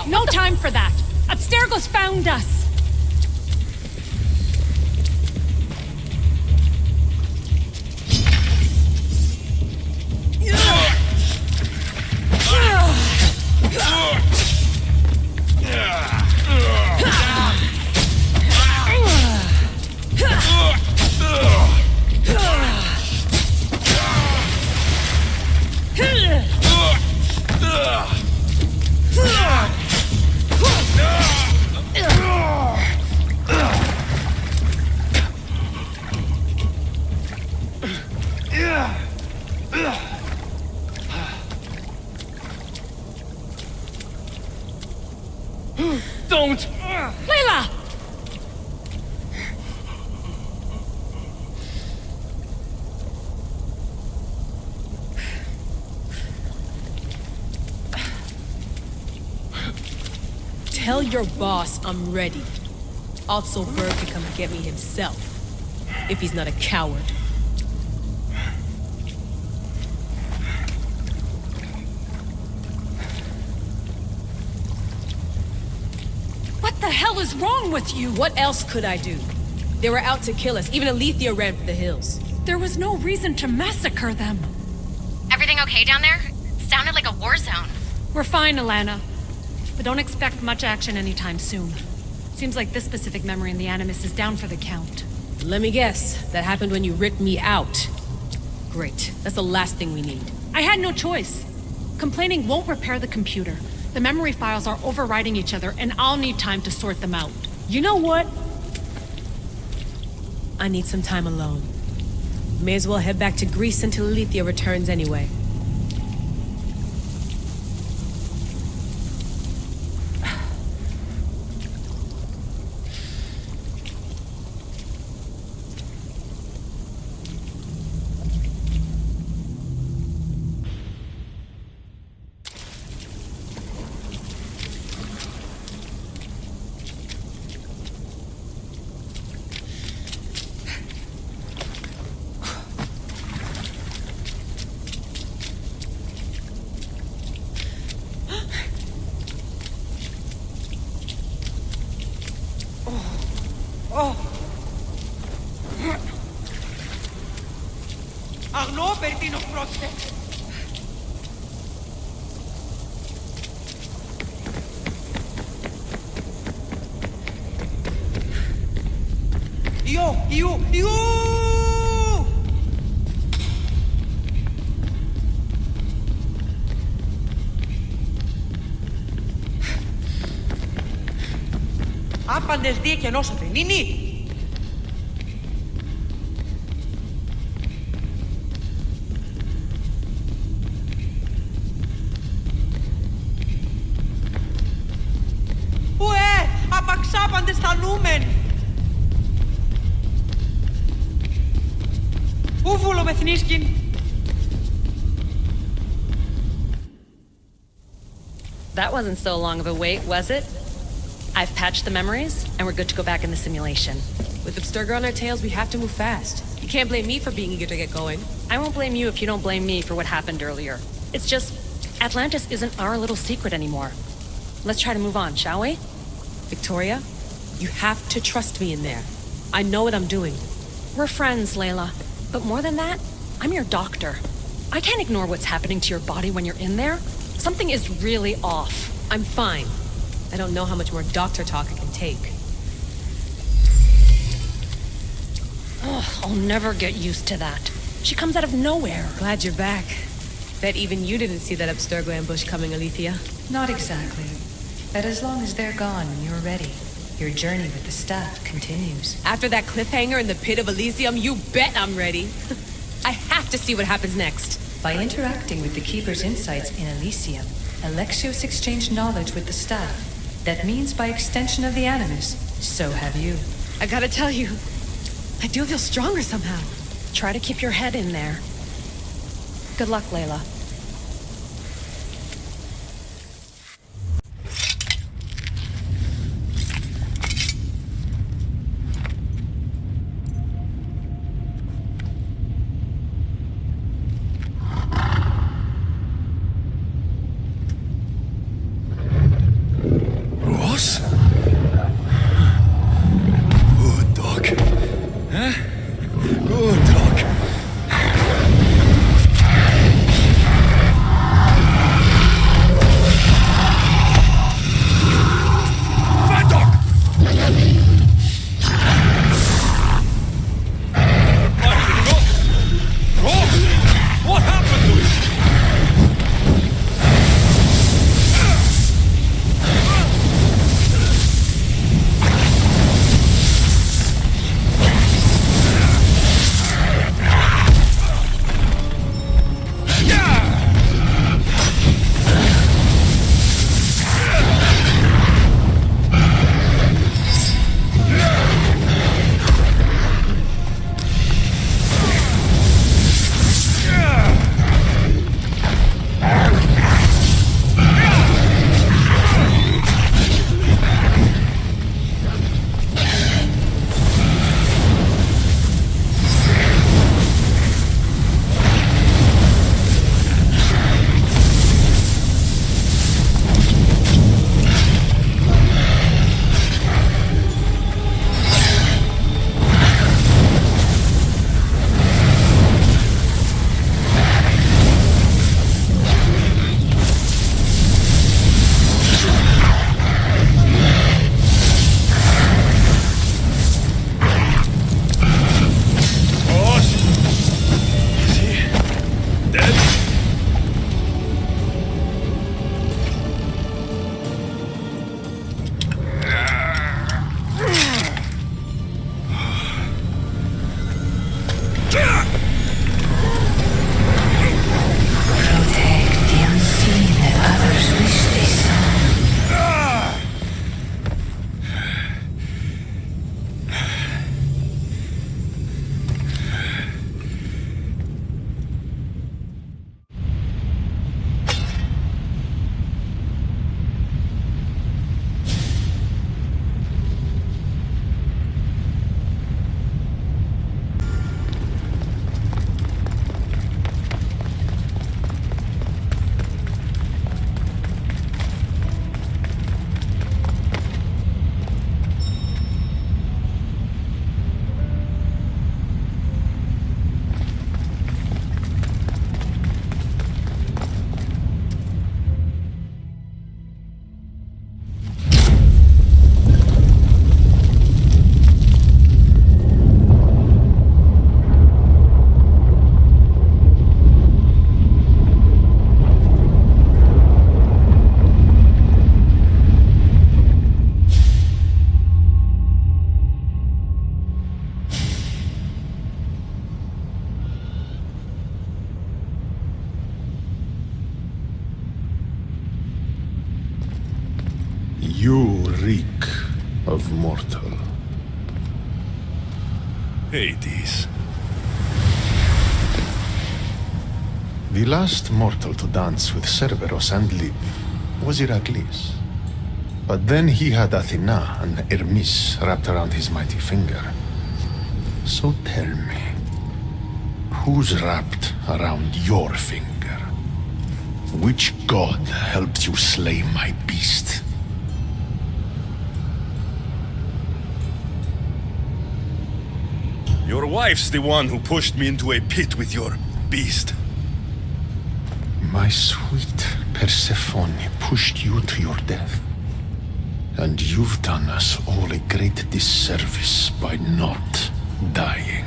No time for that! Abstergo's found us! Don't! Layla! Tell your boss I'm ready. Also, Bird can come get me himself, if he's not a coward. What the hell is wrong with you? What else could I do? They were out to kill us. Even Alethea ran for the hills. There was no reason to massacre them. Everything okay down there? Sounded like a war zone. We're fine, Alana. But don't expect much action anytime soon. Seems like this specific memory in the Animus is down for the count. Let me guess. That happened when you ripped me out. Great. That's the last thing we need. I had no choice. Complaining won't repair the computer. The memory files are overriding each other, and I'll need time to sort them out. You know what? I need some time alone. May as well head back to Greece until Alethea returns anyway. Αγνώ περί τίνος πρόκειται. Ιού! Άπαντες δίε και νόσατε, νίνι! Απαξάπαντες θα νούμεν! Ούβουλο με θνίσκην! That wasn't so long of a wait, was it? I've patched the memories, and we're good to go back in the simulation. With Abstergo on our tails, we have to move fast. You can't blame me for being eager to get going. I won't blame you if you don't blame me for what happened earlier. It's just, Atlantis isn't our little secret anymore. Let's try to move on, shall we? Victoria, you have to trust me in there. I know what I'm doing. We're friends, Layla. But more than that, I'm your doctor. I can't ignore what's happening to your body when you're in there. Something is really off. I'm fine. I don't know how much more doctor talk I can take. Ugh, I'll never get used to that. She comes out of nowhere. Glad you're back. Bet even you didn't see that Abstergo ambush coming, Alethea. Not exactly. But as long as they're gone and you're ready, your journey with the staff continues. After that cliffhanger in the pit of Elysium, you bet I'm ready. I have to see what happens next. By interacting with the Keeper's insights in Elysium, Alexios exchanged knowledge with the staff. That means by extension of the Animus, so have you. I gotta tell you, I do feel stronger somehow. Try to keep your head in there. Good luck, Layla. reek of mortal. Hades. The last mortal to dance with Cerberus and live was Heracles. But then he had Athena and Hermes wrapped around his mighty finger. So tell me, who's wrapped around your finger? Which god helped you slay my beast? Your wife's the one who pushed me into a pit with your beast. My sweet Persephone pushed you to your death. And you've done us all a great disservice by not dying.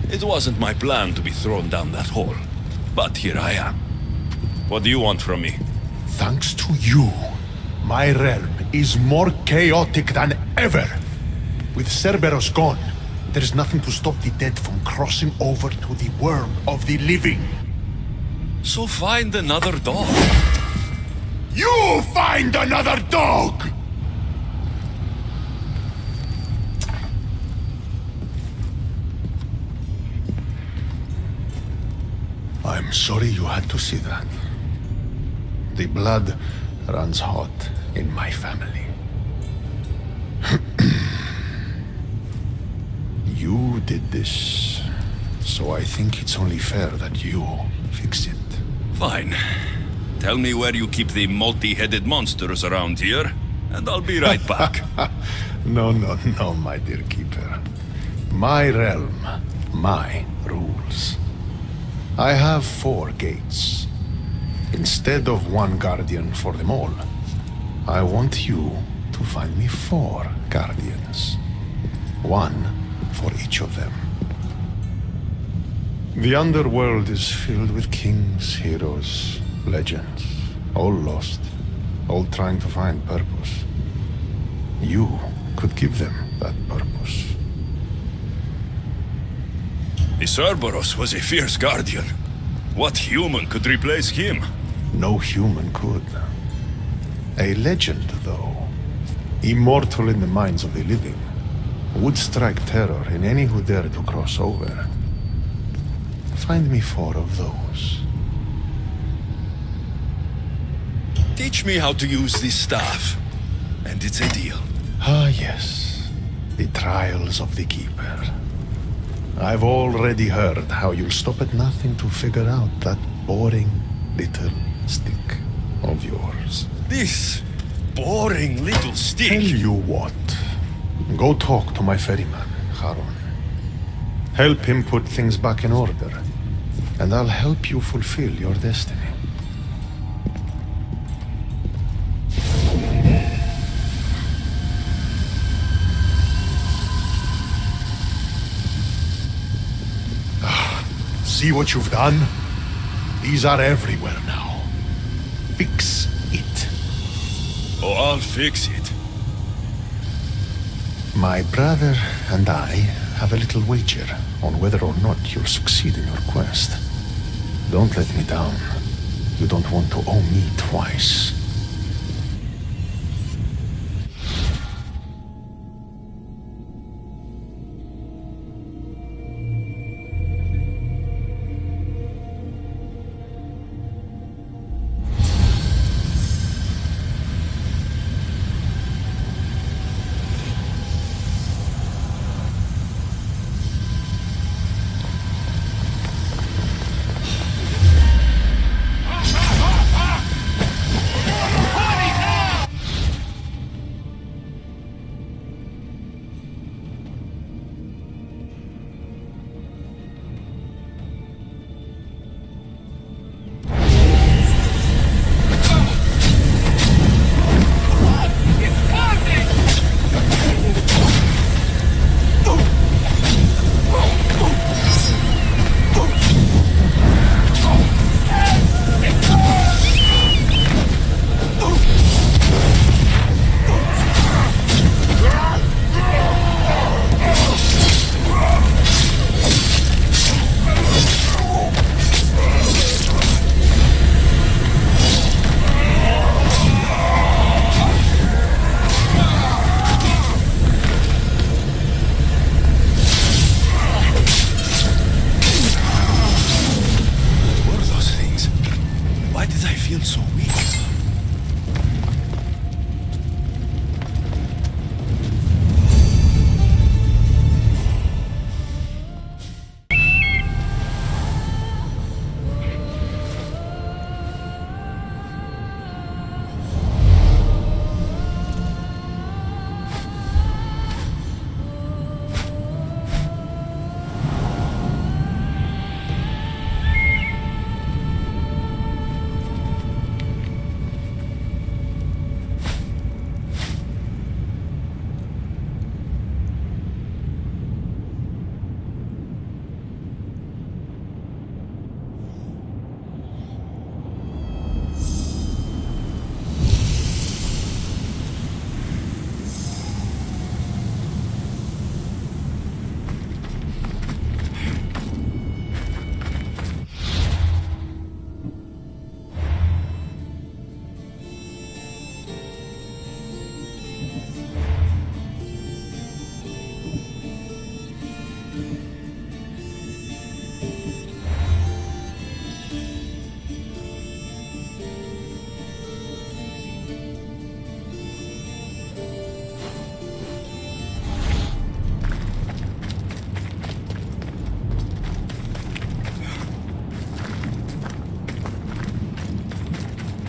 It wasn't my plan to be thrown down that hole. But here I am. What do you want from me? Thanks to you, my realm is more chaotic than ever. With Cerberus gone, there's nothing to stop the dead from crossing over to the world of the living. So find another dog. You find another dog! I'm sorry you had to see that. The blood runs hot in my family. You did this, so I think it's only fair that you fix it. Fine. Tell me where you keep the multi-headed monsters around here, and I'll be right back. No, my dear keeper. My realm, my rules. I have 4 gates. Instead of 1 guardian for them all, I want you to find me 4 guardians. 1 for each of them. The underworld is filled with kings, heroes, legends, all lost, all trying to find purpose. You could give them that purpose. The Cerberus was a fierce guardian. What human could replace him? No human could. A legend, though, immortal in the minds of the living, would strike terror in any who dare to cross over. Find me 4 of those. Teach me how to use this staff, and it's a deal. Ah, yes. The trials of the Keeper. I've already heard how you'll stop at nothing to figure out that boring little stick of yours. This boring little stick. Tell you what. Go talk to my ferryman, Charon. Help him put things back in order, and I'll help you fulfill your destiny. See what you've done? These are everywhere now. Fix it. Oh, I'll fix it. My brother and I have a little wager on whether or not you'll succeed in your quest. Don't let me down. You don't want to owe me twice.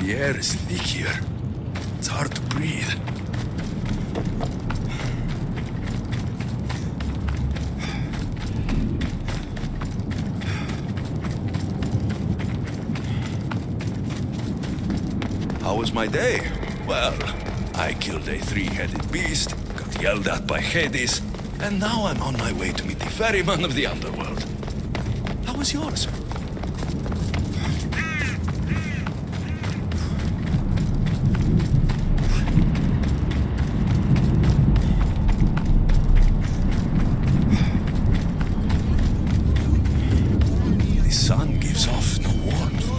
The air is thick here. It's hard to breathe. How was my day? Well, I killed a three-headed beast, got yelled at by Hades, and now I'm on my way to meet the ferryman of the underworld. How was yours? The sun gives off no warmth.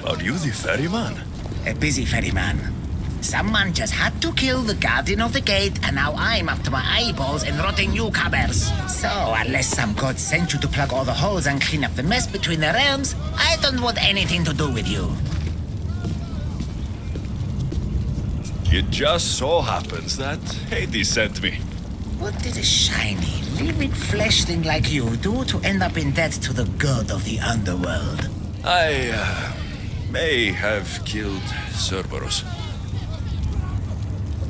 Are you the ferryman? A busy ferryman. Someone just had to kill the guardian of the gate, and now I'm up to my eyeballs in rotting newcomers. So, unless some god sent you to plug all the holes and clean up the mess between the realms, I don't want anything to do with you. It just so happens that Hades sent me. What did a shiny, living fleshling like you do to end up in debt to the god of the underworld? I may have killed Cerberus.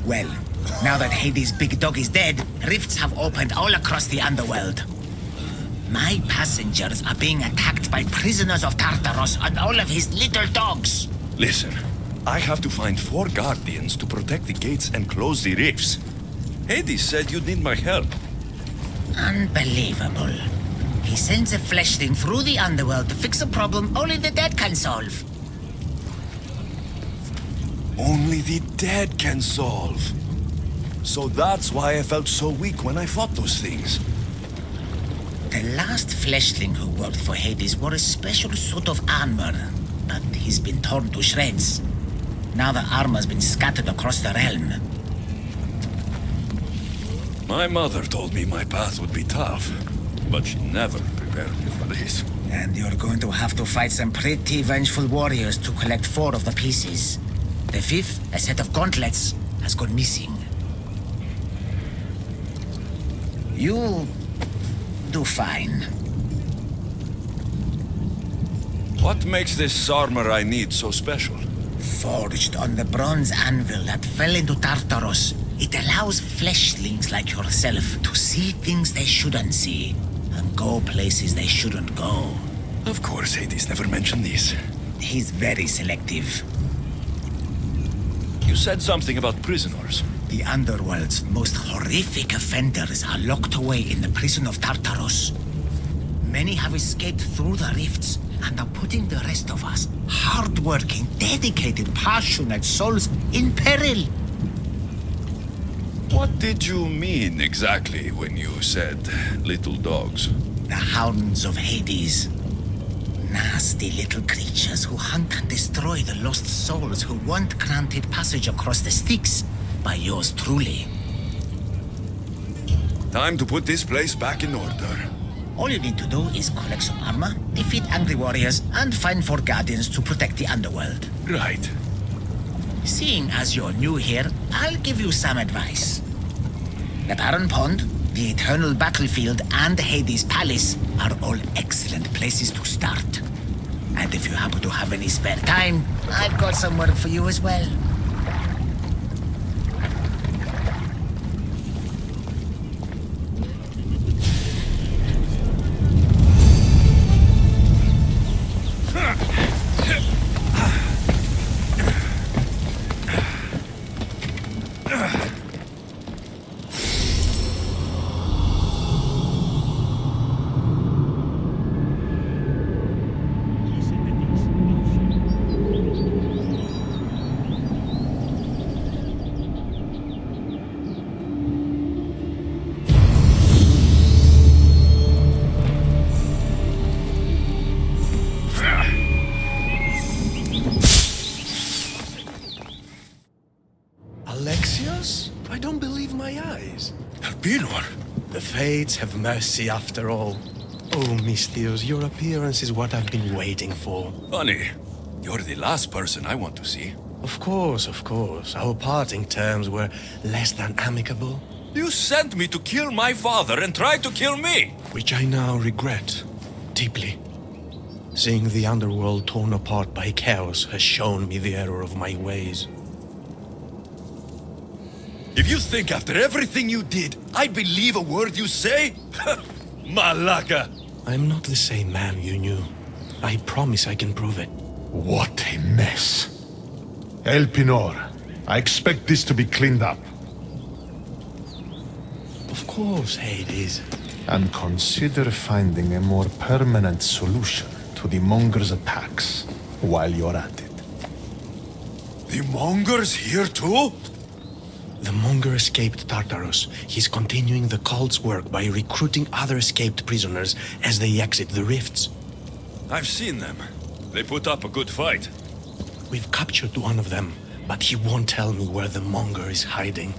Well, now that Hades' big dog is dead, rifts have opened all across the underworld. My passengers are being attacked by prisoners of Tartaros and all of his little dogs. Listen, I have to find 4 guardians to protect the gates and close the rifts. Hades said you'd need my help. Unbelievable. He sends a fleshling through the underworld to fix a problem only the dead can solve. Only the dead can solve. So that's why I felt so weak when I fought those things. The last fleshling who worked for Hades wore a special suit of armor, but he's been torn to shreds. Now the armor's been scattered across the realm. My mother told me my path would be tough, but she never prepared me for this. And you're going to have to fight some pretty vengeful warriors to collect 4 of the pieces. The 5th, a set of gauntlets, has gone missing. You'll do fine. What makes this armor I need so special? Forged on the bronze anvil that fell into Tartaros, it allows fleshlings like yourself to see things they shouldn't see and go places they shouldn't go. Of course, Hades never mentioned these. He's very selective. You said something about prisoners. The underworld's most horrific offenders are locked away in the prison of Tartaros. Many have escaped through the rifts and are putting the rest of us, hard-working, dedicated, passionate souls, in peril. What did you mean exactly when you said little dogs? The hounds of Hades. Nasty little creatures who hunt and destroy the lost souls who weren't granted passage across the Styx by yours truly. Time to put this place back in order. All you need to do is collect some armor, defeat angry warriors, and find 4 guardians to protect the underworld. Right. Seeing as you're new here, I'll give you some advice. The Barren Pond, the Eternal Battlefield, and Hades Palace are all excellent places to start. And if you happen to have any spare time, I've got some work for you as well. Elpinor? The fates have mercy after all. Oh, Misthios, your appearance is what I've been waiting for. Funny, you're the last person I want to see. Of course, of course. Our parting terms were less than amicable. You sent me to kill my father and tried to kill me! Which I now regret deeply. Seeing the underworld torn apart by chaos has shown me the error of my ways. If you think after everything you did, I'd believe a word you say? Malaka! I'm not the same man you knew. I promise I can prove it. What a mess. Elpinor, I expect this to be cleaned up. Of course, Hades. And consider finding a more permanent solution to the Monger's attacks while you're at it. The Monger's here too? The Monger escaped Tartarus. He's continuing the cult's work by recruiting other escaped prisoners as they exit the rifts. I've seen them. They put up a good fight. We've captured one of them, but he won't tell me where the Monger is hiding.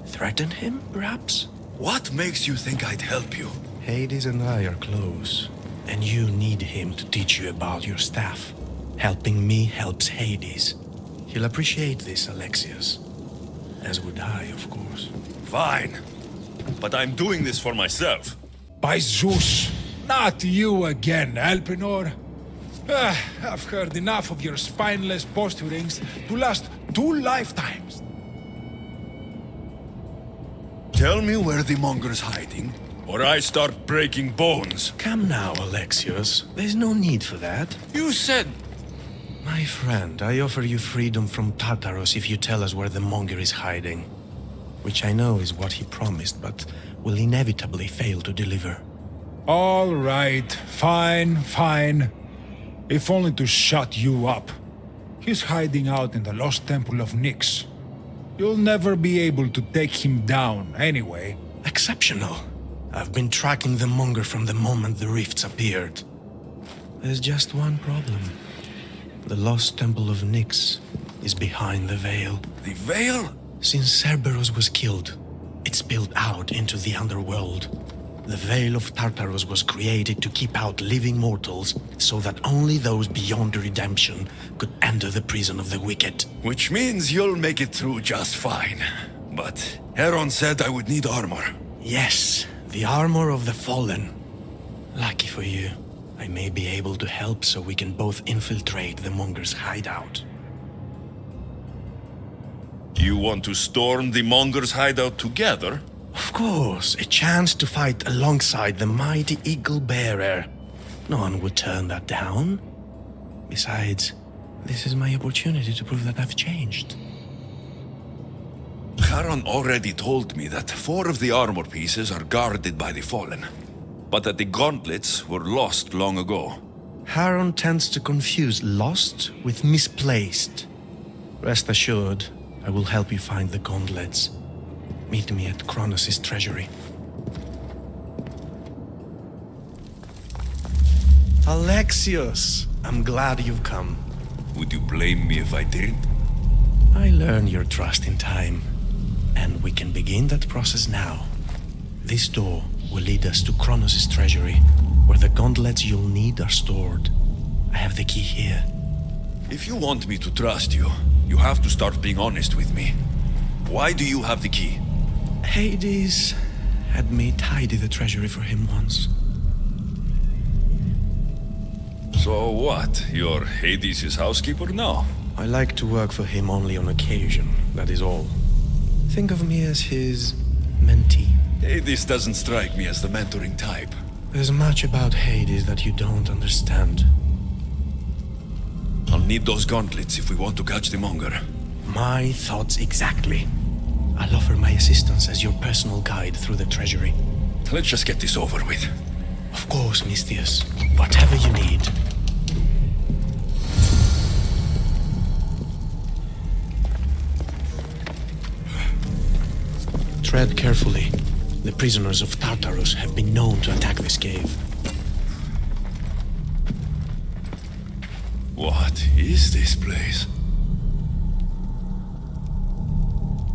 Threaten him, perhaps? What makes you think I'd help you? Hades and I are close, and you need him to teach you about your staff. Helping me helps Hades. He'll appreciate this, Alexios. As would I, of course. Fine. But I'm doing this for myself. By Zeus, not you again, Elpinor. I've heard enough of your spineless posturings to last 2 lifetimes. Tell me where the Monger's hiding, or I start breaking bones. Come now, Alexios. There's no need for that. You said... My friend, I offer you freedom from Tartarus if you tell us where the Monger is hiding. Which I know is what he promised, but will inevitably fail to deliver. All right, fine. If only to shut you up. He's hiding out in the lost temple of Nyx. You'll never be able to take him down, anyway. Exceptional. I've been tracking the Monger from the moment the rifts appeared. There's just one problem. The lost temple of Nyx is behind the veil. The veil? Since Cerberus was killed, it spilled out into the underworld. The Veil of Tartarus was created to keep out living mortals so that only those beyond redemption could enter the prison of the wicked. Which means you'll make it through just fine. But Heron said I would need armor. Yes, the armor of the fallen. Lucky for you, I may be able to help so we can both infiltrate the Monger's hideout. You want to storm the Monger's hideout together? Of course, a chance to fight alongside the mighty Eagle Bearer. No one would turn that down. Besides, this is my opportunity to prove that I've changed. Charon already told me that 4 of the armor pieces are guarded by the Fallen, but that the gauntlets were lost long ago. Charon tends to confuse lost with misplaced. Rest assured, I will help you find the gauntlets. Meet me at Kronos' treasury. Alexios, I'm glad you've come. Would you blame me if I didn't? I learn your trust in time, and we can begin that process now. This door will lead us to Kronos' treasury, where the gauntlets you'll need are stored. I have the key here. If you want me to trust you, you have to start being honest with me. Why do you have the key? Hades had me tidy the treasury for him once. So what? You're Hades' housekeeper now? I like to work for him only on occasion, that is all. Think of me as his mentee. Hades doesn't strike me as the mentoring type. There's much about Hades that you don't understand. I'll need those gauntlets if we want to catch the Monger. My thoughts exactly. I'll offer my assistance as your personal guide through the treasury. Let's just get this over with. Of course, Misthios. Whatever you need. Tread carefully. The prisoners of Tartarus have been known to attack this cave. What is this place?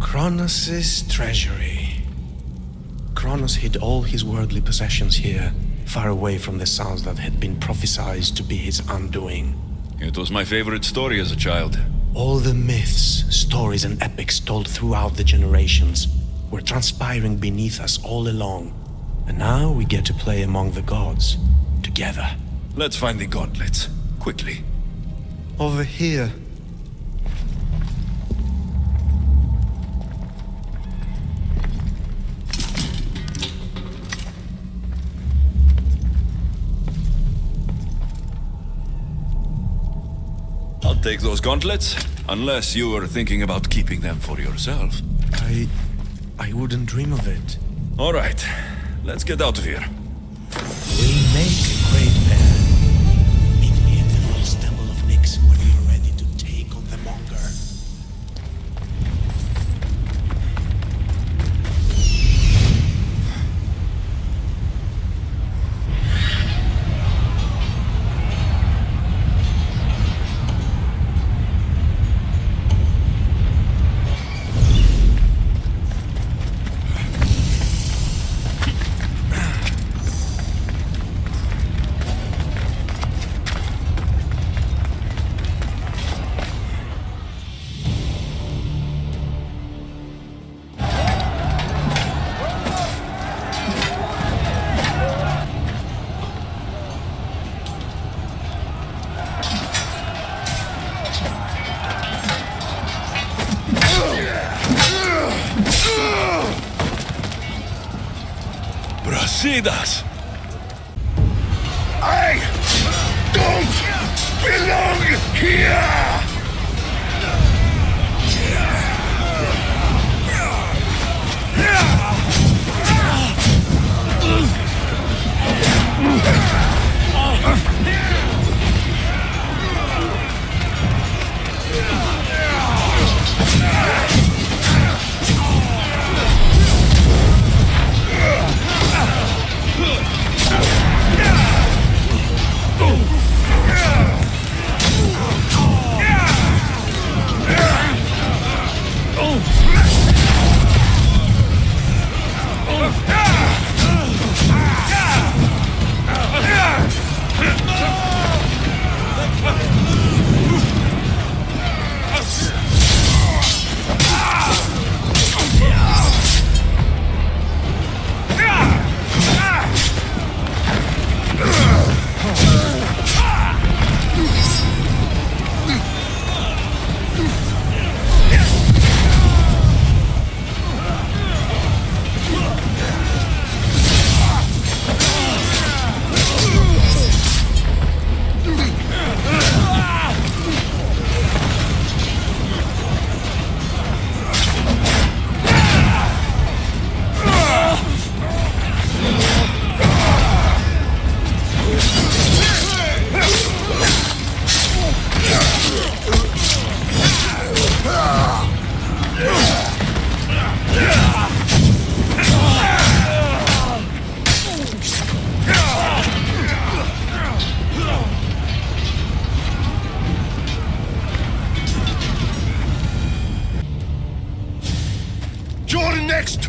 Kronos' treasury. Kronos hid all his worldly possessions here, far away from the sounds that had been prophesied to be his undoing. It was my favorite story as a child. All the myths, stories, and epics told throughout the generations were transpiring beneath us all along. And now we get to play among the gods, together. Let's find the gauntlets, quickly. Over here. I'll take those gauntlets, unless you were thinking about keeping them for yourself. I wouldn't dream of it. All right, let's get out of here. We make a great pair. Meet me at the Lost Temple of Nyx when you're ready to take on the Monger. Brasidas! I don't belong here!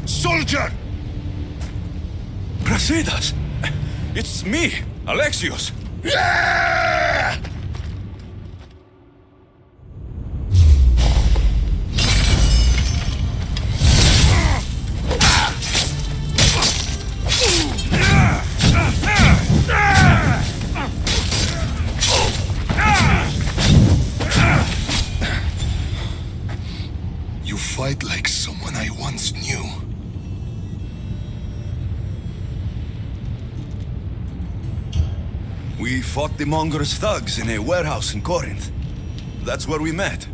Soldier! Brasidas! It's me, Alexios! Yeah! You fight like someone I once knew. We fought the Monger's thugs in a warehouse in Corinth. That's where we met.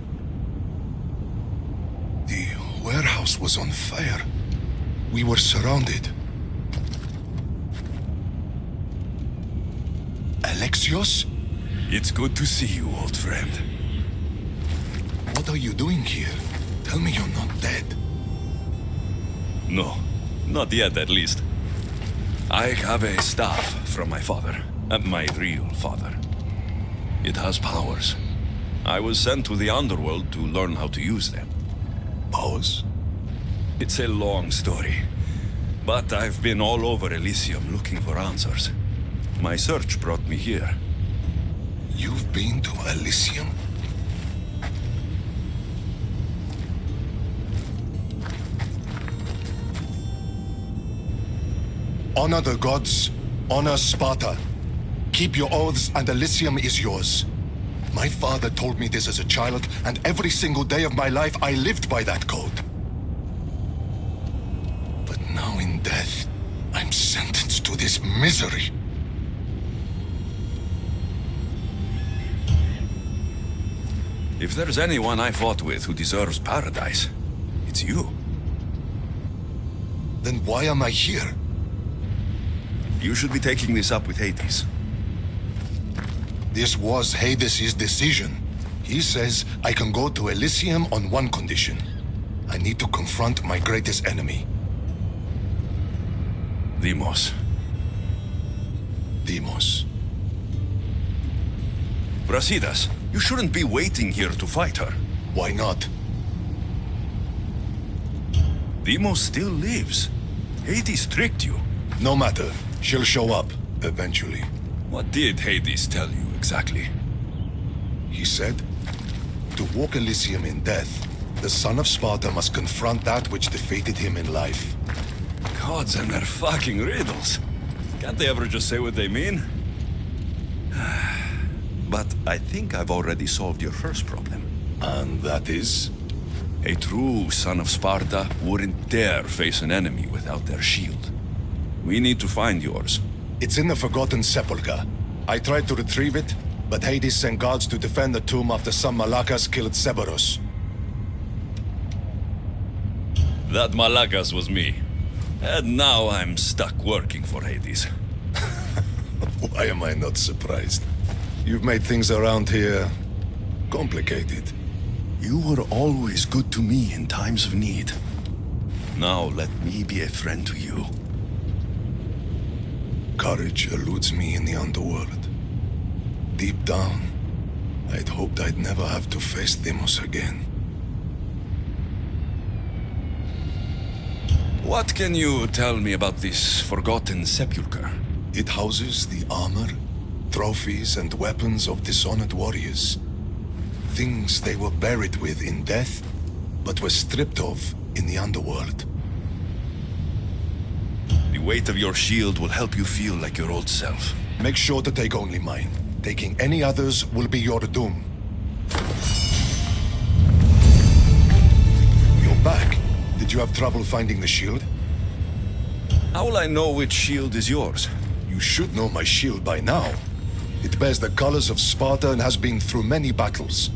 The warehouse was on fire. We were surrounded. Alexios? It's good to see you, old friend. What are you doing here? Tell me you're not dead. No, not yet at least. I have a staff from my father. My real father. It has powers. I was sent to the underworld to learn how to use them. Powers? It's a long story. But I've been all over Elysium looking for answers. My search brought me here. You've been to Elysium? Honor the gods, honor Sparta. Keep your oaths and Elysium is yours. My father told me this as a child, and every single day of my life I lived by that code. But now in death, I'm sentenced to this misery. If there's anyone I fought with who deserves paradise, it's you. Then why am I here? You should be taking this up with Hades. This was Hades' decision. He says I can go to Elysium on one condition. I need to confront my greatest enemy. Deimos. Deimos. Brasidas, you shouldn't be waiting here to fight her. Why not? Deimos still lives. Hades tricked you. No matter. She'll show up, eventually. What did Hades tell you exactly? He said, to walk Elysium in death, the son of Sparta must confront that which defeated him in life. Gods and their fucking riddles. Can't they ever just say what they mean? But I think I've already solved your first problem. And that is? A true son of Sparta wouldn't dare face an enemy without their shield. We need to find yours. It's in the Forgotten Sepulchre. I tried to retrieve it, but Hades sent guards to defend the tomb after some Malakas killed Cerberus. That Malakas was me. And now I'm stuck working for Hades. Why am I not surprised? You've made things around here complicated. You were always good to me in times of need. Now let me be a friend to you. Courage eludes me in the underworld. Deep down, I'd hoped I'd never have to face Deimos again. What can you tell me about this Forgotten Sepulchre? It houses the armor, trophies, and weapons of dishonored warriors. Things they were buried with in death, but were stripped of in the underworld. The weight of your shield will help you feel like your old self. Make sure to take only mine. Taking any others will be your doom. You're back. Did you have trouble finding the shield? How will I know which shield is yours? You should know my shield by now. It bears the colors of Sparta and has been through many battles.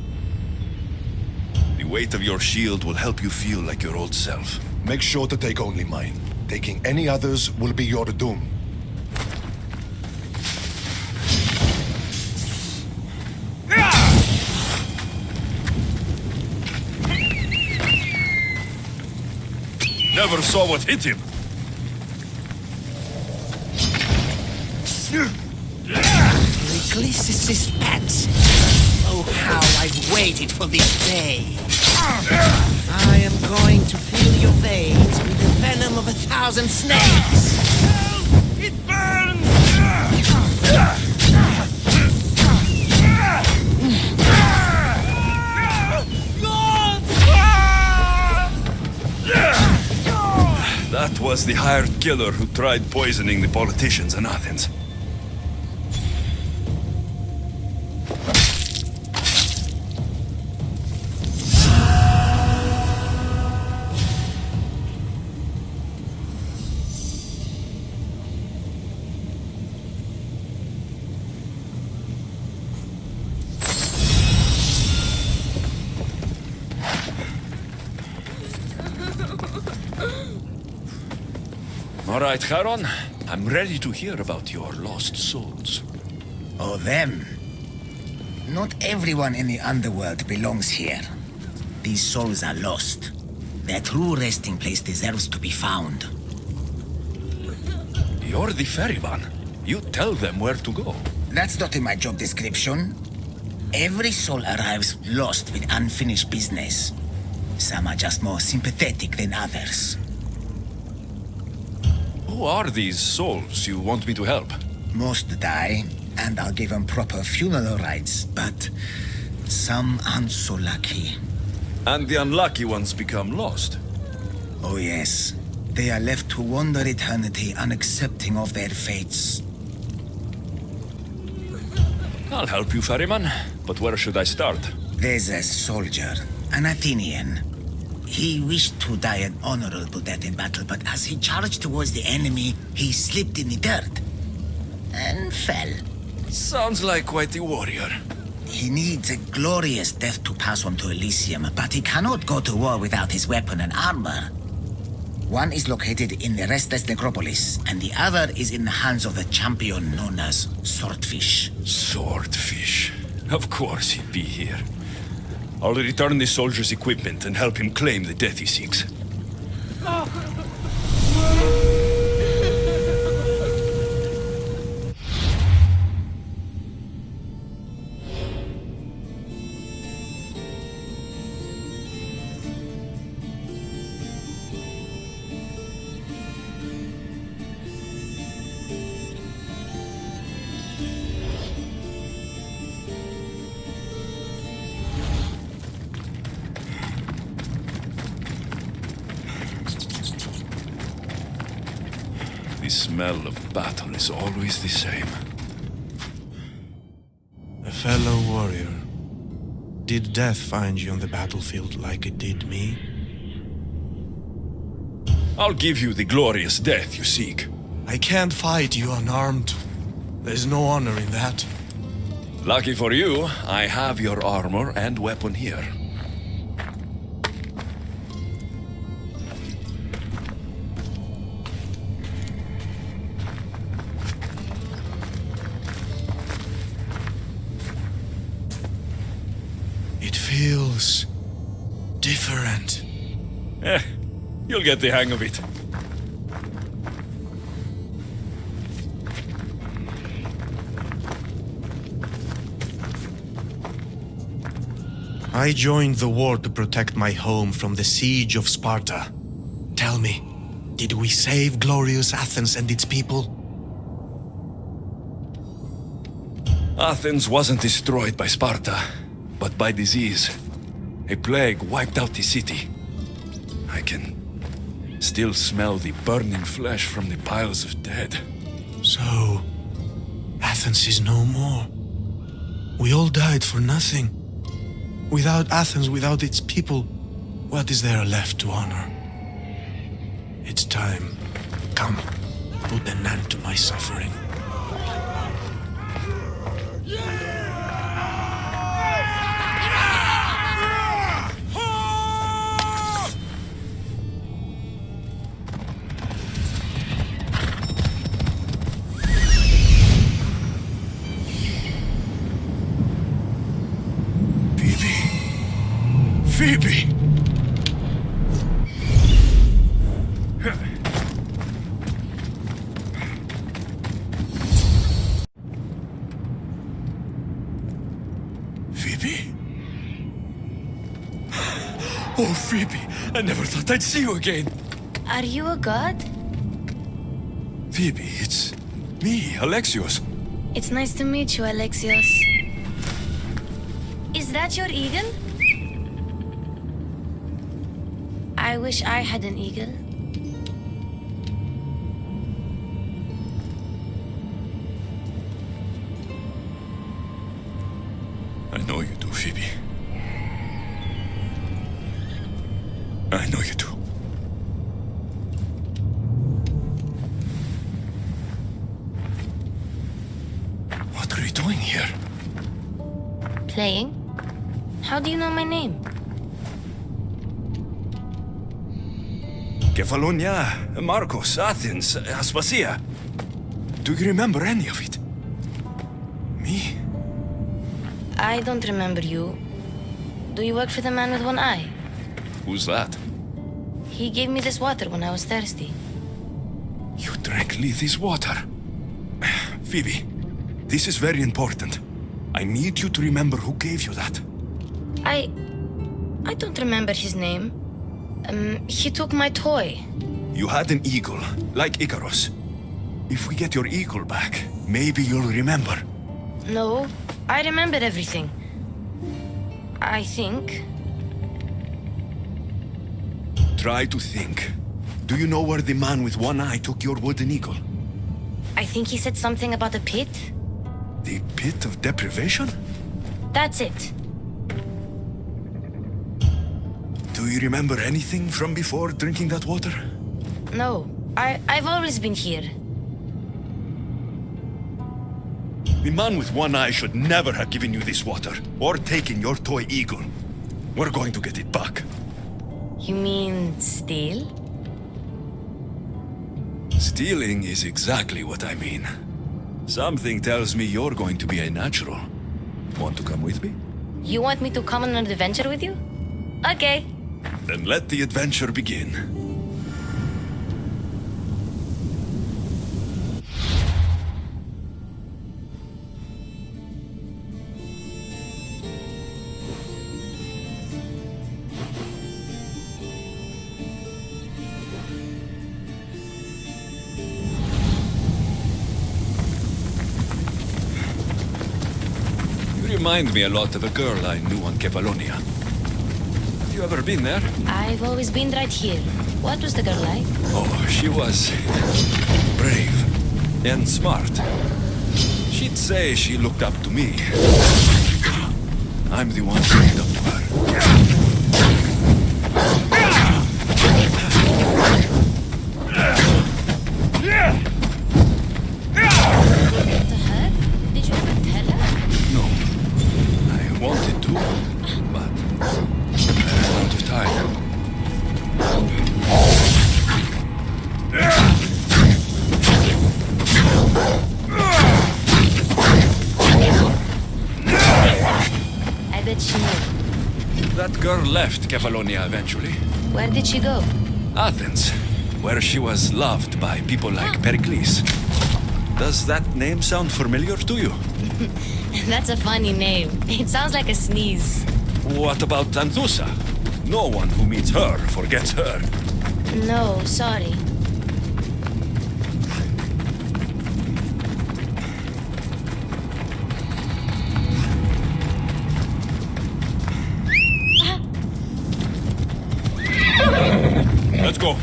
The weight of your shield will help you feel like your old self. Make sure to take only mine. Taking any others will be your doom. Never saw what hit him. Ecclesias's pets. Oh, how I've waited for this day. I am going to fill your veins with the venom of 1,000 snakes. It burns! That was the hired killer who tried poisoning the politicians in Athens. All right, Charon. I'm ready to hear about your lost souls. Oh, them. Not everyone in the underworld belongs here. These souls are lost. Their true resting place deserves to be found. You're the ferryman. You tell them where to go. That's not in my job description. Every soul arrives lost with unfinished business. Some are just more sympathetic than others. Who are these souls you want me to help? Most die, and I'll give them proper funeral rites, but some aren't so lucky. And the unlucky ones become lost? Oh yes. They are left to wander eternity, unaccepting of their fates. I'll help you, ferryman. But where should I start? There's a soldier, an Athenian. He wished to die an honorable death in battle, but as he charged towards the enemy, he slipped in the dirt and fell. Sounds like quite a warrior. He needs a glorious death to pass on to Elysium, but he cannot go to war without his weapon and armor. One is located in the restless necropolis, and the other is in the hands of the champion known as Swordfish. Swordfish? Of course he'd be here. I'll return the soldier's equipment and help him claim the death he seeks. The smell of battle is always the same. A fellow warrior. Did death find you on the battlefield like it did me? I'll give you the glorious death you seek. I can't fight you unarmed. There's no honor in that. Lucky for you, I have your armor and weapon here. It feels different. You'll get the hang of it. I joined the war to protect my home from the siege of Sparta. Tell me, did we save glorious Athens and its people? Athens wasn't destroyed by Sparta, but by disease. A plague wiped out the city. I can still smell the burning flesh from the piles of dead. So, Athens is no more. We all died for nothing. Without Athens, without its people, what is there left to honor? It's time. Come, put an end to my suffering. Phoebe! Phoebe? Oh, Phoebe, I never thought I'd see you again. Are you a god? Phoebe, it's me, Alexios. It's nice to meet you, Alexios. Is that your eagle? I wish I had an eagle. I know you do, Phoebe. I know you do. What are you doing here? Playing? How do you know my name? Kefalonia, Marcos, Athens, Aspasia. Do you remember any of it? Me? I don't remember you. Do you work for the man with one eye? Who's that? He gave me this water when I was thirsty. You drank Lethe's water. Phoebe, this is very important. I need you to remember who gave you that. I don't remember his name. He took my toy. You had an eagle, like Icarus. If we get your eagle back, maybe you'll remember. No, I remember everything. I think. Try to think. Do you know where the man with one eye took your wooden eagle? I think he said something about a pit. The pit of deprivation? That's it. Do you remember anything from before drinking that water? No, I've always been here. The man with one eye should never have given you this water, or taken your toy eagle. We're going to get it back. You mean steal? Stealing is exactly what I mean. Something tells me you're going to be a natural. Want to come with me? You want me to come on an adventure with you? Okay. Then let the adventure begin. You remind me a lot of a girl I knew on Kefalonia. Have you ever been there? I've always been right here. What was the girl like? Oh, she was brave and smart. She'd say she looked up to me. I'm the one who looked up to her. To her? Did you ever tell her? No. I wanted to, but I ran out of time. I bet she knew. That girl left Kefalonia eventually. Where did she go? Athens, where she was loved by people like Pericles. Does that name sound familiar to you? That's a funny name. It sounds like a sneeze. What about Anthusa? No one who meets her forgets her. No, sorry. Let's go.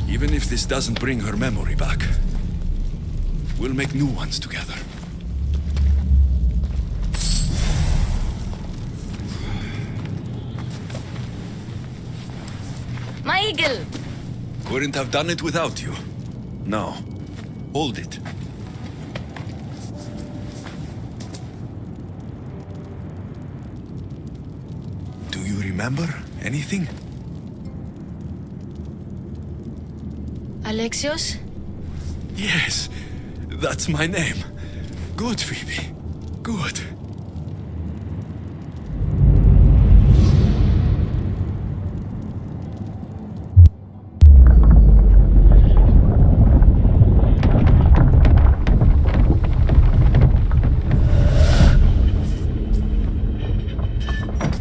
Even if this doesn't bring her memory back, we'll make new ones together. My eagle! Couldn't have done it without you. No. Hold it. Do you remember anything? Alexios? Yes, that's my name. Good, Phoebe. Good.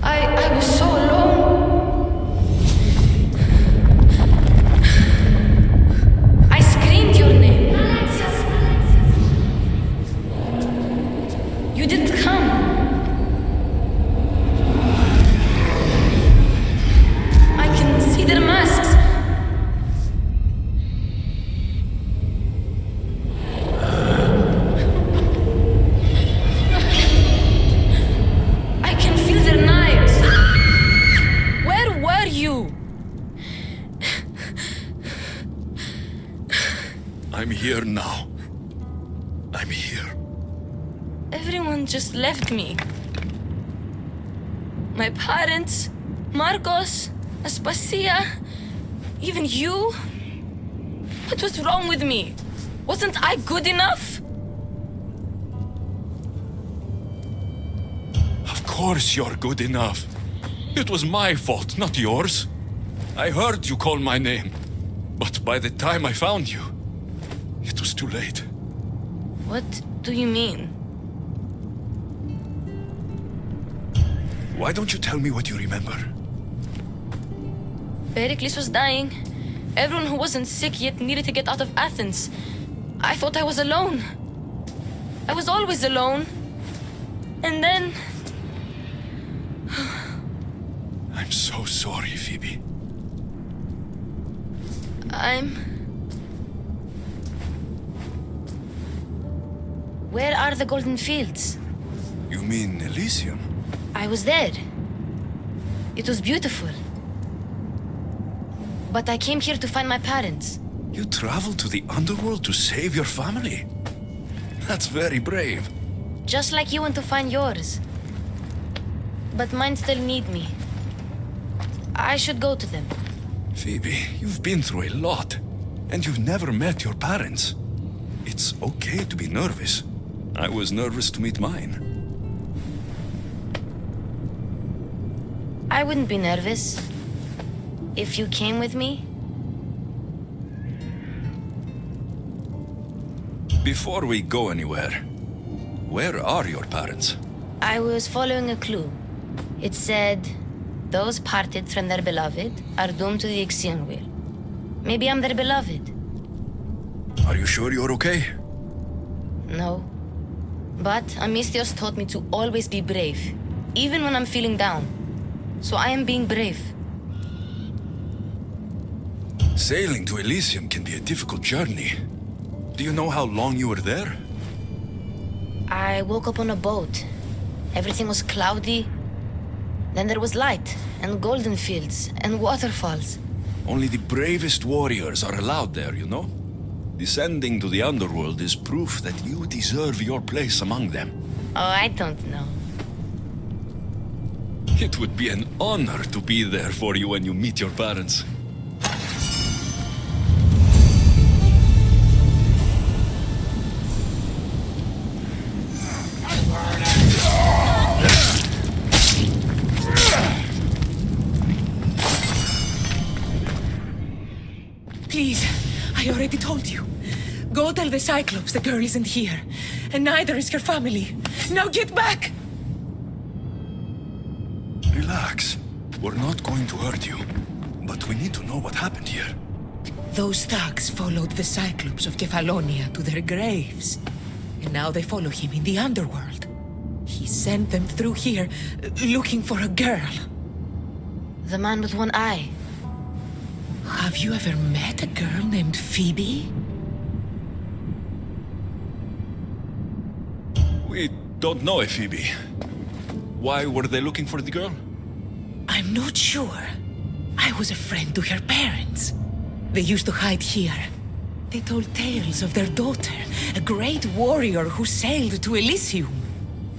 I was so alone. I screamed your name. You didn't come. I can see their masks. I can feel their knives. Where were you? I'm here now. I'm here. Everyone just left me. My parents, Marcos, Aspasia, even you. What was wrong with me? Wasn't I good enough? Of course you're good enough. It was my fault, not yours. I heard you call my name. But by the time I found you, it was too late. What do you mean? Why don't you tell me what you remember? Pericles was dying. Everyone who wasn't sick yet needed to get out of Athens. I thought I was alone. I was always alone. And then... I'm so sorry, Phoebe. Where are the Golden Fields? You mean Elysium? I was there. It was beautiful. But I came here to find my parents. You traveled to the underworld to save your family? That's very brave. Just like you went to find yours. But mine still need me. I should go to them. Phoebe, you've been through a lot, and you've never met your parents. It's okay to be nervous. I was nervous to meet mine. I wouldn't be nervous if you came with me. Before we go anywhere, where are your parents? I was following a clue. It said, those parted from their beloved are doomed to the Ixion wheel. Maybe I'm their beloved. Are you sure you're okay? No. But Amistios taught me to always be brave, even when I'm feeling down. So I am being brave. Sailing to Elysium can be a difficult journey. Do you know how long you were there? I woke up on a boat. Everything was cloudy. Then there was light, and golden fields, and waterfalls. Only the bravest warriors are allowed there, you know? Descending to the underworld is proof that you deserve your place among them. Oh, I don't know. It would be an honor to be there for you when you meet your parents. Please, I already told you. Go tell the Cyclops the girl isn't here, and neither is her family. Now get back! Relax. We're not going to hurt you. But we need to know what happened here. Those thugs followed the Cyclops of Kefalonia to their graves. And now they follow him in the underworld. He sent them through here, looking for a girl. The man with one eye. Have you ever met a girl named Phoebe? We don't know a Phoebe. Why were they looking for the girl? I'm not sure. I was a friend to her parents. They used to hide here. They told tales of their daughter, a great warrior who sailed to Elysium.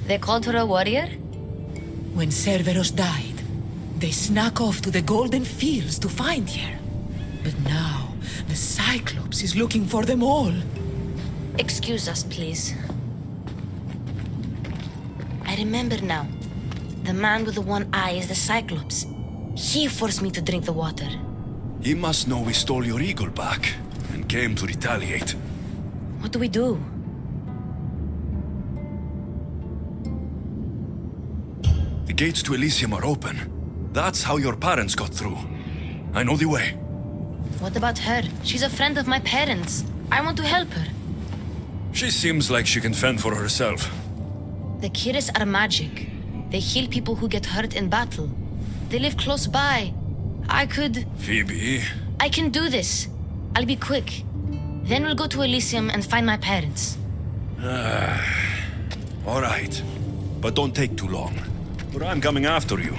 They called her a warrior? When Cerberus died, they snuck off to the Golden Fields to find her. But now, the Cyclops is looking for them all. Excuse us, please. I remember now. The man with the one eye is the Cyclops. He forced me to drink the water. He must know we stole your eagle back and came to retaliate. What do we do? The gates to Elysium are open. That's how your parents got through. I know the way. What about her? She's a friend of my parents. I want to help her. She seems like she can fend for herself. The Kiris are magic. They heal people who get hurt in battle. They live close by. I could... Phoebe... I can do this. I'll be quick. Then we'll go to Elysium and find my parents. All right. But don't take too long, or I'm coming after you.